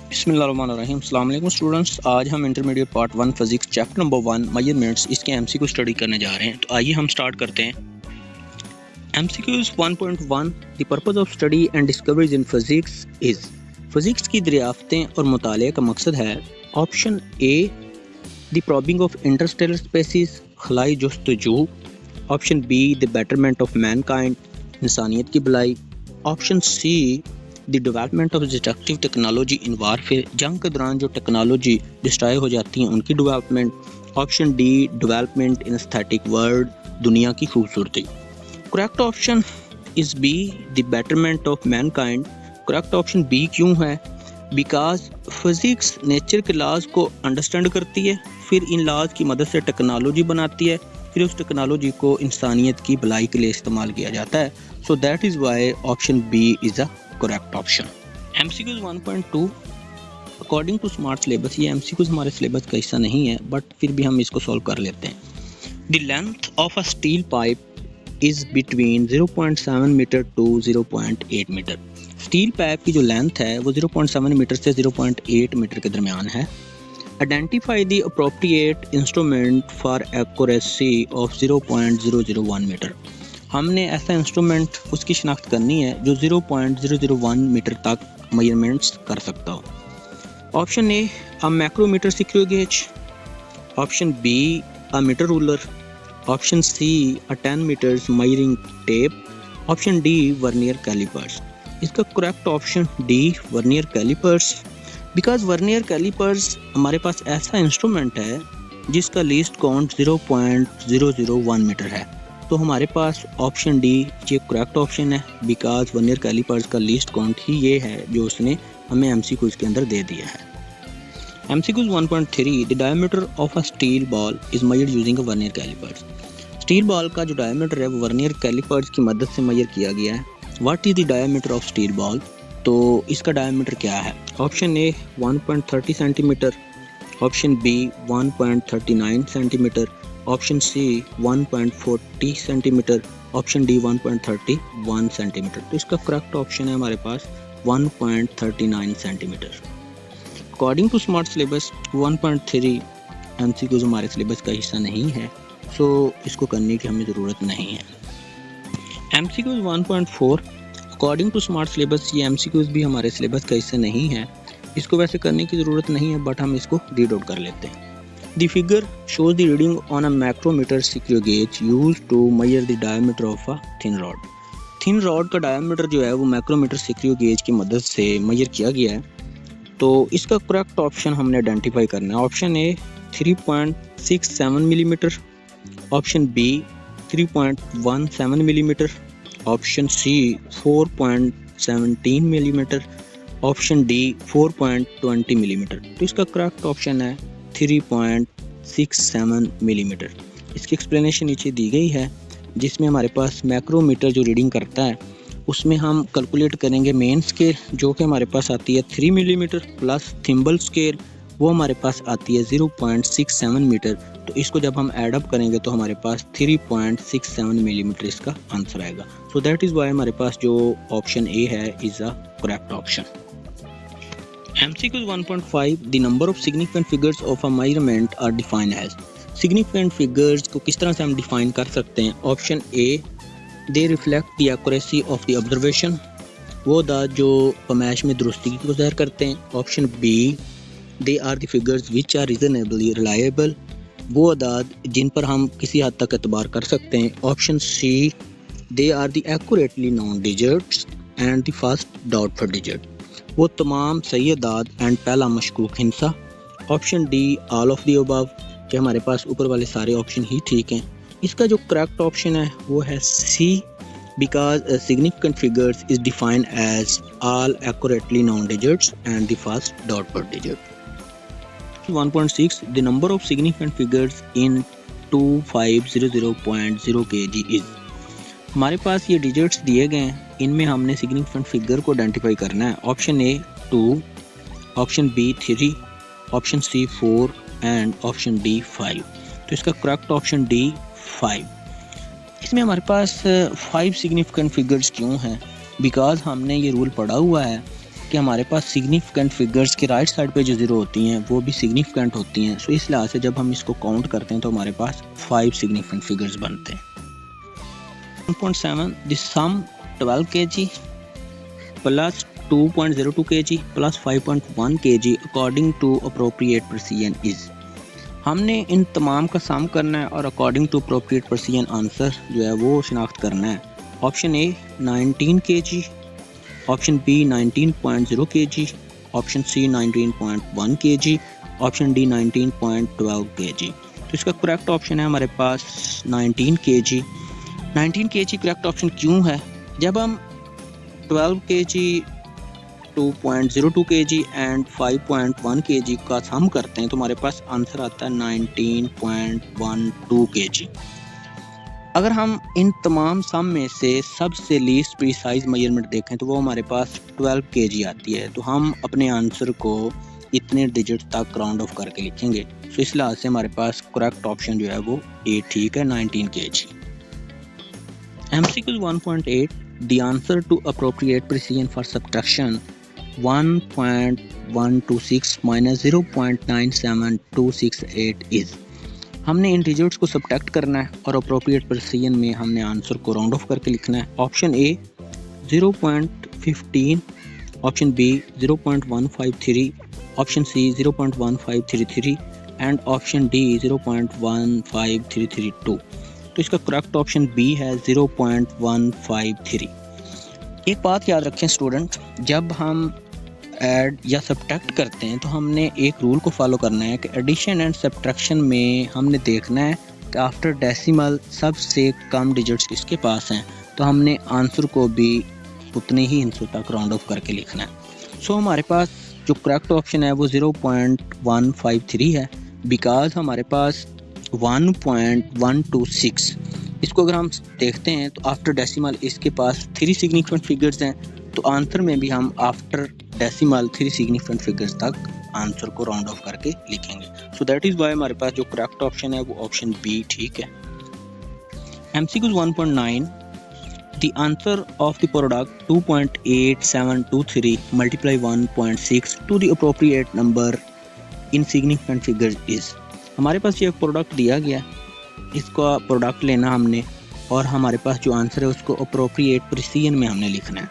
बिस्मिल्लाहिर्रहमानिर्रहीम। अस्सलाम वालेकुम स्टूडेंट्स, आज हम intermediate part 1 physics chapter number 1 measurements इसके एमसीक्यू स्टडी करने जा रहे हैं। तो आइए हम स्टार्ट करते हैं। MCQs 1.1 the purpose of study and discoveries in physics is. Physics की दरियाफ्तें और मुताले का मकसद है। Option A the probing of interstellar spaces, खलाई जस्तजू। Option B the betterment of mankind, इंसानियत की भलाई। Option C the development of destructive technology in warfare, जंग के दौरान जो टेक्नोलॉजी डिस्ट्रॉय हो जाती हैं उनकी development. Option D development in aesthetic world, दुनिया की खूबसूरती। Correct option is B the betterment of mankind. Correct option B क्यों है? बिकॉज फिजिक्स नेचर के लॉज को अंडरस्टैंड करती है, फिर इन लॉज की मदद से टेक्नोलॉजी बनाती है, फिर उस टेक्नोलॉजी को इंसानियत की भलाई के लिए इस्तेमाल किया जाता है। So that is why option B is a correct option. MCQs 1.2 according to smart syllabus, ये MCQs हमारे सिलेबस का हिस्सा नहीं है बट फिर भी हम इसको सॉल्व कर लेते हैं। The length of a steel pipe is between 0.7 metre to 0.8 metre. Steel pipe की जो लेंथ है वो 0.7 मीटर से 0.8 मीटर के दरमियान है। Identify the appropriate instrument for accuracy of 0.001 metre. हमने ऐसा इंस्ट्रूमेंट उसकी शनाख्त करनी है जो 0.001 मीटर तक मेजरमेंट्स कर सकता हो। Option A a micrometer screw gauge. Option B a metre ruler. Option C a 10 metres measuring tape. Option D vernier callipers. इसका correct option D vernier callipers. Because vernier callipers हमारे पास ऐसा instrument है जिसका least count 0.001 metre है। तो हमारे पास ऑप्शन डी ये करेक्ट ऑप्शन है, बिकॉज वर्नियर कैलिपर्स का लीस्ट काउंट ही ये है जो उसने हमें MCQs के अंदर दे दिया है। MCQs 1.3 the diameter of a steel ball is measured using a vernier callipers. Steel ball का जो डायमीटर है वो वर्नियर कैलिपर्स की मदद से मेजर किया गया है। What is the diameter of steel ball? तो इसका डायमीटर क्या है? Option A 1.30 centimetre. Option B 1.39 centimetre. Option C 1.40 centimetre. Option D 1.31 centimetre. तो इसका करेक्ट ऑप्शन है हमारे पास 1.39 centimetre. According to smart syllabus 1.3 MCQs हमारे सिलेबस का हिस्सा नहीं है, सो इसको करने की हमें ज़रूरत नहीं है। MCQs 1.4 according to smart syllabus, ये MCQs भी हमारे सिलेबस का हिस्सा नहीं है, इसको वैसे करने की ज़रूरत नहीं है बट हम इसको रीड आउट कर लेते हैं। The figure shows the reading on a macrometer secure gauge used to measure the diameter of a thin rod. Thin rod का diameter जो है वो macrometer secure gauge की मदद से measure किया गया है। तो इसका correct option हमने identify करना है। Option A 3.67 millimetre. Option B 3.17 millimetre. Option C 4.17 millimetre. Option D 4.20 millimetre. तो इसका करेक्ट ऑप्शन है 3.67 मिलीमीटर। इसकी एक्सप्लेनेशन नीचे दी गई है, जिसमें हमारे पास मैक्रोमीटर जो रीडिंग करता है उसमें हम कैलकुलेट करेंगे मेन स्केल जो कि हमारे पास आती है 3 मिलीमीटर प्लस थिम्बल स्केल वो हमारे पास आती है 0.67 मीटर। तो इसको जब हम ऐड अप करेंगे तो हमारे पास 3.67 मिलीमीटर इसका आंसर आएगा। सो दैट इज़ वाई हमारे पास जो ऑप्शन ए है is a correct option. MCQs 1.5 The number of significant figures of a measurement are defined as। significant figures को किस तरह से हम डिफाइन कर सकते हैं? Option A they reflect the accuracy of the observation, वो अदाद जो पमाइश में दुरुस्ती को ज़ाहिर करते हैं। Option B they are the figures which are reasonably reliable, वो अदाद जिन पर हम किसी हद तक एतबार कर सकते हैं। Option C they are the accurately known digits and the first doubtful digit, वो तमाम सही अदाद एंड पहला मशकूक हिस्सा। Option D all of the above, कि हमारे पास ऊपर वाले सारे ऑप्शन ही ठीक हैं। इसका जो करेक्ट ऑप्शन है वो है C, because significant figures is defined as all accurately known digits and the first dot digit. 1.6 the number of significant figures in 2500.0 kg is. हमारे पास ये डिजिट्स दिए गए हैं, इनमें हमने सिग्निफिकेंट फिगर को आइडेंटिफाई करना है। Option A 2, option B 3, option C 4 and option D 5। तो इसका करेक्ट ऑप्शन डी 5। इसमें हमारे पास 5 सिग्निफिकेंट फिगर्स क्यों हैं? बिकॉज हमने ये रूल पढ़ा हुआ है कि हमारे पास सिग्निफिकेंट फिगर्स के राइट साइड पे जो ज़ीरो होती हैं वो भी सिग्निफिकेंट होती हैं। सो इस लिहाज से जब हम इसको काउंट करते हैं तो हमारे पास 5 सिग्निफिकेंट फिगर्स बनते हैं। 1.7 the sum 12 kg plus 2.02 kg plus 5.1 kg according to appropriate precision is. हमने इन तमाम का सम करना है और according to appropriate precision answer जो है वो शिनाख्त करना है। Option A 19 kg, option B 19.0 kg, option C 19.1 kg, option D 19.12 kg। तो इसका करेक्ट ऑप्शन है हमारे पास 19 kg। 19 kg करेक्ट ऑप्शन क्यों है? जब हम 12 kg, 2.02 kg एंड 5.1 kg का सम करते हैं तो हमारे पास आंसर आता है 19.12 kg। अगर हम इन तमाम सम में से सबसे लीस्ट प्रीसाइज मेजरमेंट देखें तो वो हमारे पास 12 kg आती है। तो हम अपने आंसर को इतने डिजिट तक राउंड ऑफ करके लिखेंगे। तो इस लिहाज से हमारे पास करेक्ट ऑप्शन जो है वो ए ठीक है, 19 kg। MCQ 1.8 the answer to appropriate precision for subtraction 1.126 minus 0.97268 is. हमने इन डिजिट्स को सब्ट्रैक्ट करना है और अप्रोप्रिएट प्रिसीजन में हमने आंसर को राउंड ऑफ करके लिखना है। Option A 0.15, option B 0.153, option C 0.1533 and option D 0.15332। तो इसका करेक्ट ऑप्शन बी है 0.153। एक बात याद रखें स्टूडेंट, जब हम ऐड या सब्ट्रैक्ट करते हैं तो हमने एक रूल को फॉलो करना है कि एडिशन एंड सब्ट्रैक्शन में हमने देखना है कि आफ्टर डेसिमल सबसे कम डिजिट्स किसके पास हैं, तो हमने आंसर को भी उतने ही हिस्सों तक राउंड ऑफ करके लिखना है। सो हमारे पास जो करेक्ट ऑप्शन है वो 0.153 है, बिकॉज हमारे पास 1.126 इसको अगर हम देखते हैं तो आफ्टर डेसिमल इसके पास 3 सिग्निफिकेंट फिगर्स हैं। तो आंसर में भी हम आफ्टर डेसिमल 3 सिग्निफिकेंट फिगर्स तक आंसर को राउंड ऑफ करके लिखेंगे। सो दैट इज़ वाई हमारे पास जो करेक्ट ऑप्शन है वो ऑप्शन बी ठीक है। MCQ 1.9 the answer of the product 2.8723 multiply 1.6 to the appropriate number in significant figures is. हमारे पास ये प्रोडक्ट दिया गया, इसका प्रोडक्ट लेना हमने और हमारे पास जो आंसर है उसको अप्रोप्रिएट प्रिसीजन में हमने लिखना है।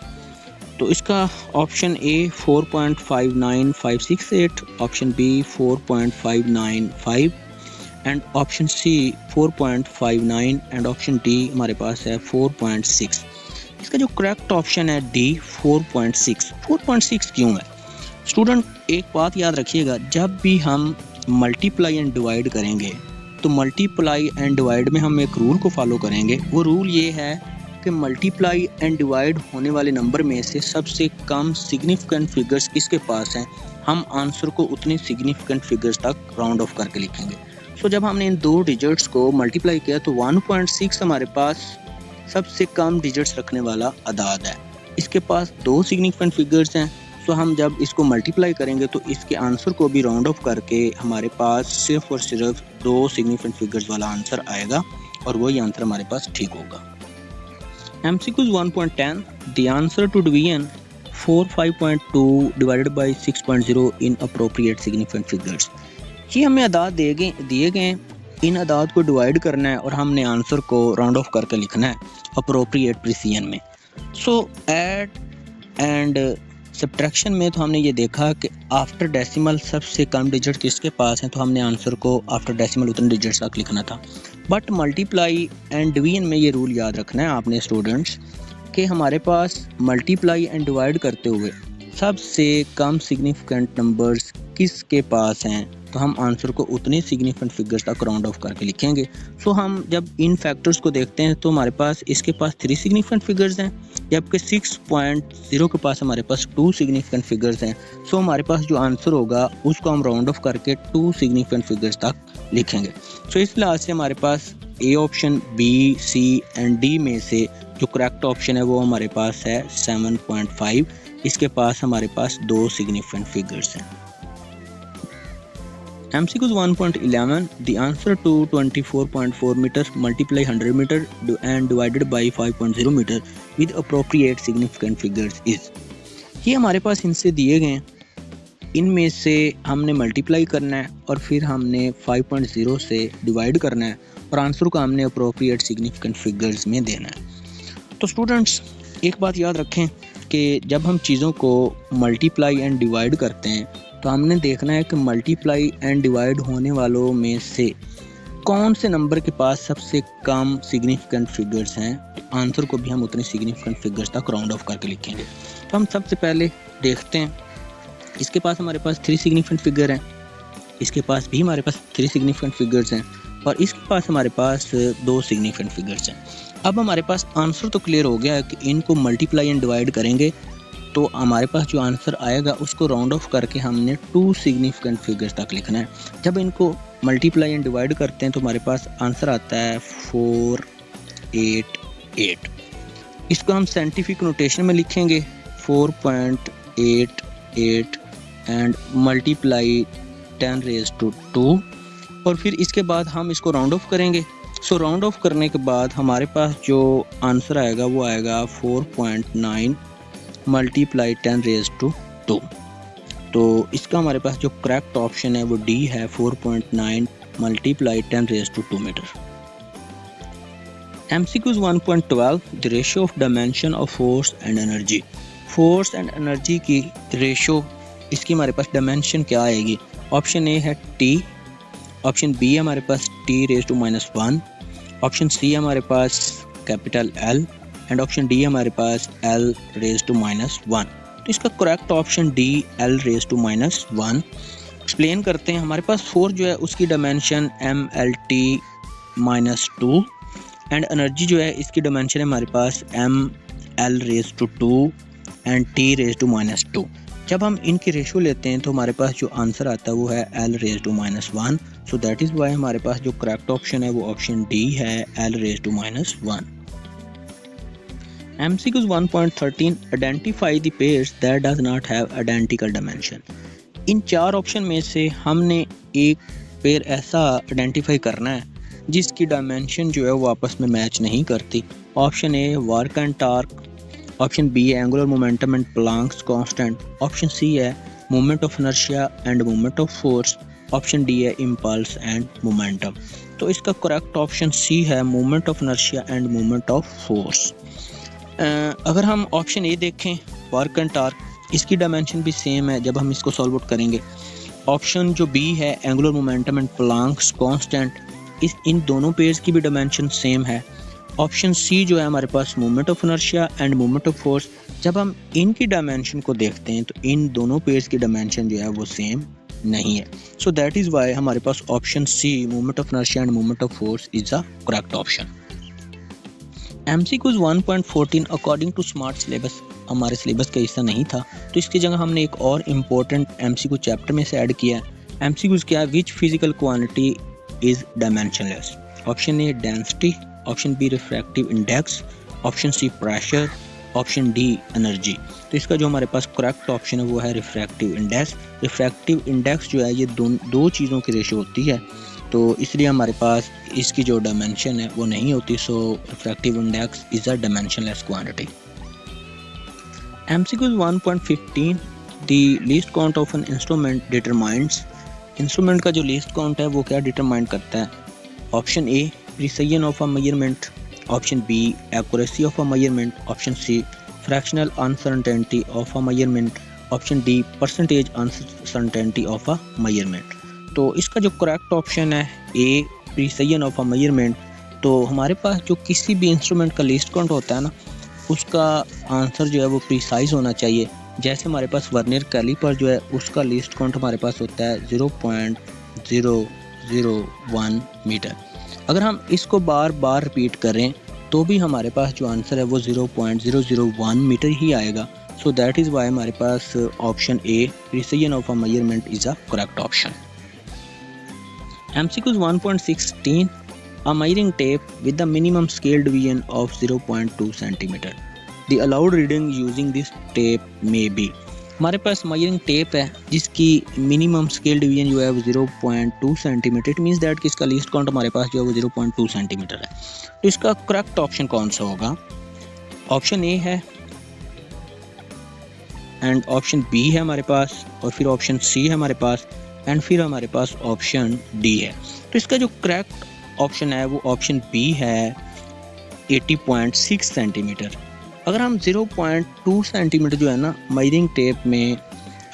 तो इसका option A 4.59568, option B 4.595 and option C 4.59 and option D हमारे पास है 4.6। इसका जो करेक्ट ऑप्शन है डी 4.6। 4.6 क्यों है स्टूडेंट? एक बात याद रखिएगा, जब भी हम मल्टीप्लाई एंड डिवाइड करेंगे तो मल्टीप्लाई एंड डिवाइड में हम एक रूल को फॉलो करेंगे। वो रूल ये है कि मल्टीप्लाई एंड डिवाइड होने वाले नंबर में से सबसे कम सिग्निफिकेंट फिगर्स किसके पास हैं, हम आंसर को उतने सिग्निफिकेंट फिगर्स तक राउंड ऑफ करके लिखेंगे। सो जब हमने इन दो डिजिट्स को मल्टीप्लाई किया तो 1.6 हमारे पास सबसे कम डिजिट्स रखने वाला अदाद है। इसके पास 2 सिग्निफिकेंट फिगर्स हैं। सो हम जब इसको मल्टीप्लाई करेंगे तो इसके आंसर को भी राउंड ऑफ करके हमारे पास सिर्फ और सिर्फ 2 सिग्निफिकेंट फिगर्स वाला आंसर आएगा और वही आंसर हमारे पास ठीक होगा। MCQ 1.10 the answer to division 45.2 divided by 6.0 in appropriate significant figures. ये हमें अदाद दिए गए, इन अदाद को डिवाइड करना है और हमने आंसर को राउंड ऑफ करके लिखना है अप्रोप्रिएट प्रिसीजन में। सो ऐड एंड सब्ट्रैक्शन में तो हमने ये देखा कि आफ्टर डेसिमल सबसे कम डिजिट किसके पास हैं, तो हमने आंसर को आफ्टर डेसिमल उतने डिजिट्स तक लिखना था। बट मल्टीप्लाई एंड डिवीजन में ये रूल याद रखना है आपने स्टूडेंट्स कि हमारे पास मल्टीप्लाई एंड डिवाइड करते हुए सबसे कम सिग्निफिकेंट नंबर्स किसके पास हैं, तो हम आंसर को उतने सिग्निफिकेंट फिगर्स तक राउंड ऑफ करके लिखेंगे। सो हम जब इन फैक्टर्स को देखते हैं तो हमारे पास इसके पास 3 सिग्निफिकेंट फिगर्स हैं, जबकि 6.0 के पास हमारे पास 2 सिग्निफिकेंट फिगर्स हैं। सो हमारे पास जो आंसर होगा उसको हम राउंड ऑफ करके 2 सिग्निफिकेंट फिगर्स तक लिखेंगे। सो इस लिहाज से हमारे पास A option, B, C and D में से जो करेक्ट ऑप्शन है वो हमारे पास है 7.5। इसके पास हमारे पास 2 सिग्निफिकेंट फिगर्स हैं। MCQ 1.11 the answer to 24.4 meter multiply 100 meter and divided by 5.0 meter with appropriate significant figures is। ये हमारे पास इनसे दिए गए हैं, इनमें से हमने मल्टीप्लाई करना है और फिर हमने 5.0 से डिवाइड करना है और आंसर को हमने अप्रोप्रिएट सिग्निफिकेंट फिगर्स में देना है। तो स्टूडेंट्स एक बात याद रखें कि जब हम चीज़ों को मल्टीप्लाई एंड डिवाइड करते हैं तो हमने देखना है कि मल्टीप्लाई एंड डिवाइड होने वालों में से कौन से नंबर के पास सबसे कम सिग्निफिकेंट फिगर्स हैं। तो आंसर को भी हम उतने सिग्निफिकेंट फिगर्स तक राउंड ऑफ करके लिखेंगे। तो हम सबसे पहले देखते हैं, इसके पास हमारे पास 3 सिग्निफिकेंट फिगर हैं, इसके पास भी हमारे पास 3 सिग्निफिकेंट फिगर्स हैं और इसके पास हमारे पास 2 सिग्निफिकेंट फिगर्स हैं। अब हमारे पास आंसर तो क्लियर हो गया है कि इनको मल्टीप्लाई एंड डिवाइड करेंगे तो हमारे पास जो आंसर आएगा उसको राउंड ऑफ करके हमने 2 सिग्निफिकेंट फिगर्स तक लिखना है। जब इनको मल्टीप्लाई एंड डिवाइड करते हैं तो हमारे पास आंसर आता है 488। इसको हम साइंटिफिक नोटेशन में लिखेंगे 4.88 एंड मल्टीप्लाई 10 रेज़ टू 2 और फिर इसके बाद हम इसको राउंड ऑफ करेंगे। सो राउंड ऑफ करने के बाद हमारे पास जो आंसर आएगा वो आएगा 4.9 मल्टीप्लाई 10 रेज़ टू 2। तो इसका हमारे पास जो करेक्ट ऑप्शन है वो डी है, 4.9 multiply 10 raise to 2 metre. MCQs 1.12 the ratio of dimension of force and energy. Force and energy की रेशियो, इसकी हमारे पास डायमेंशन क्या आएगी। ऑप्शन ए है T, ऑप्शन बी है हमारे पास T raise to -1, option C है हमारे पास capital L and option D है हमारे पास L रेज़ टू -1। तो इसका correct option D L raise to -1। Explain करते हैं, हमारे पास फोर्स जो है उसकी डायमेंशन MLT -2 एंड एनर्जी जो है इसकी डायमेंशन है हमारे पास ML raise to 2 and T raise to -2। जब हम इनकी रेशियो लेते हैं तो हमारे पास जो आंसर आता है वो है L raise to -1। So that is why हमारे पास जो करेक्ट ऑप्शन है वो ऑप्शन डी है, L raise to -1। MCQs 1.13 identify the pairs that does not have identical dimension. इन 4 ऑप्शन में से हमने एक पेयर ऐसा आइडेंटिफाई करना है जिसकी डायमेंशन जो है वो आपस में मैच नहीं करती। Option A work and torque, option B है angular momentum and Planck's constant, option C है moment of inertia and moment of force, option D है इम्पल्स एंड मोमेंटम। तो इसका करेक्ट ऑप्शन सी है moment of inertia and moment of force. अगर हम option A देखें work and torque, इसकी dimension भी सेम है जब हम इसको सॉल्व आउट करेंगे। ऑप्शन जो बी है angular momentum and Planck's constant, इन दोनों पेयर्स की भी डायमेंशन सेम है। ऑप्शन सी जो है हमारे पास moment of inertia and moment of force, जब हम इनकी डायमेंशन को देखते हैं तो इन दोनों पेयर्स की डायमेंशन जो है वो सेम नहीं है। सो दैट इज़ वाई हमारे पास option C moment of inertia and moment of force is the correct option. MCQs 1.14 according to smart syllabus हमारे सिलेबस का हिस्सा नहीं था तो इसकी जगह हमने एक और इम्पोर्टेंट MCQ चैप्टर में से ऐड किया है। MCQs क्या है, which physical quantity is dimensionless. Option A density, option B refractive index, option C pressure, option D energy. तो इसका जो हमारे पास करेक्ट ऑप्शन है वो है रिफ्रैक्टिव इंडेक्स। रिफ्रैक्टिव इंडेक्स जो है ये दो चीज़ों की रेशियो होती है तो इसलिए हमारे पास इसकी जो डायमेंशन है वो नहीं होती। So refractive index is a dimensionless quantity. MCQs 1.15 the least count of an instrument determines. Instrument का जो लीस्ट काउंट है वो क्या डिटरमाइन करता है। Option A precision of a measurement, option B accuracy of a measurement, option C fractional uncertainty of a measurement, option D percentage uncertainty of a measurement. तो इसका जो करेक्ट ऑप्शन है A precision of a measurement. तो हमारे पास जो किसी भी इंस्ट्रूमेंट का लीस्ट काउंट होता है ना उसका आंसर जो है वो प्रिसाइज होना चाहिए। जैसे हमारे पास वर्नियर कैलिपर जो है उसका लीस्ट काउंट हमारे पास होता है 0.001 मीटर। अगर हम इसको बार बार रिपीट करें तो भी हमारे पास जो आंसर है वो 0.001 मीटर ही आएगा। सो दैट इज़ वाई हमारे पास option A precision of a measurement is a correct option. MCQs 1.16 a measuring tape with the minimum scale division of 0.2 cm. The allowed reading using this tape may be। हमारे पास measuring tape है जिसकी minimum scale division जो है वो 0.2 cm। It means that कि इसका least count हमारे पास जो है वो 0.2 सेंटीमीटर है। तो इसका करेक्ट ऑप्शन कौन सा होगा। ऑप्शन ए है एंड ऑप्शन बी है हमारे पास, और फिर ऑप्शन सी है हमारे पास, एंड फिर हमारे पास ऑप्शन डी है। तो इसका जो करेक्ट ऑप्शन है वो ऑप्शन बी है 80.6 सेंटीमीटर। अगर हम 0.2 सेंटीमीटर जो है ना मेजरिंग टेप में,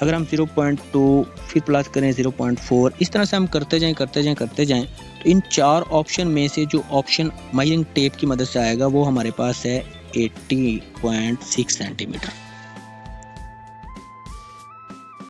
अगर हम 0.2 फिर प्लस करें 0.4, इस तरह से हम करते जाएं तो इन 4 ऑप्शन में से जो ऑप्शन मेजरिंग टेप की मदद से आएगा वो हमारे पास है 80.6 सेंटीमीटर।